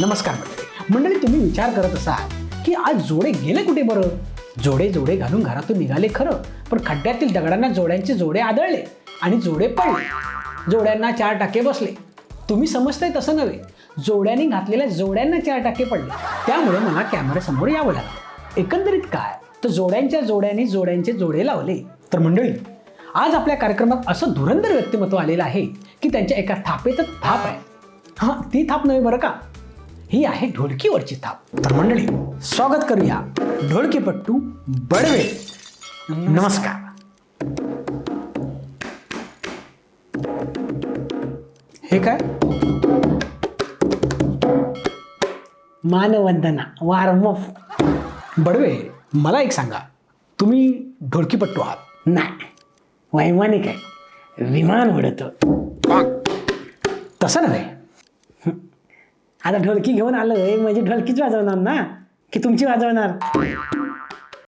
नमस्कार मंडळी, तुम्ही विचार करत असाल की आज जोडे गेले कुठे बरं? जोडे घालून घरातून निघाले खरं, पण खड्ड्यातील दगडांना जोड्यांचे जोडे आदळले आणि जोडे पडले. जोड्यांना 4 टाके बसले. तुम्ही समजताय तसं नव्हे, जोड्यांनी घातलेल्या जोड्यांना 4 टाके पडले. त्यामुळे मला कॅमेऱ्यासमोर यावं लागलं. एकंदरीत काय, तर जोड्यांच्या जोड्यांनी जोड्यांचे जोडे लावले. तर मंडळी, आज आपल्या कार्यक्रमात असं धुरंधर व्यक्तिमत्व आलेलं आहे की त्यांच्या एका थापेतच थाप आहे. हां, ती थाप नव्हे बरं का, ही आहे ढोलकीवरची थाप. तर मंडळी, स्वागत करूया ढोलकीपट्टू बडवे. नमस्कार. हे काय? मानवंदना, वारमफ. बडवे, मला एक सांगा, तुम्ही ढोलकीपट्टू आहात? नाही, वैमानिक आहे, विमान उडतं. तसं नव्हे, आता ढोलकी घेऊन आलोय म्हणजे ढोलकीच वाजवणार ना, की तुमची वाजवणार?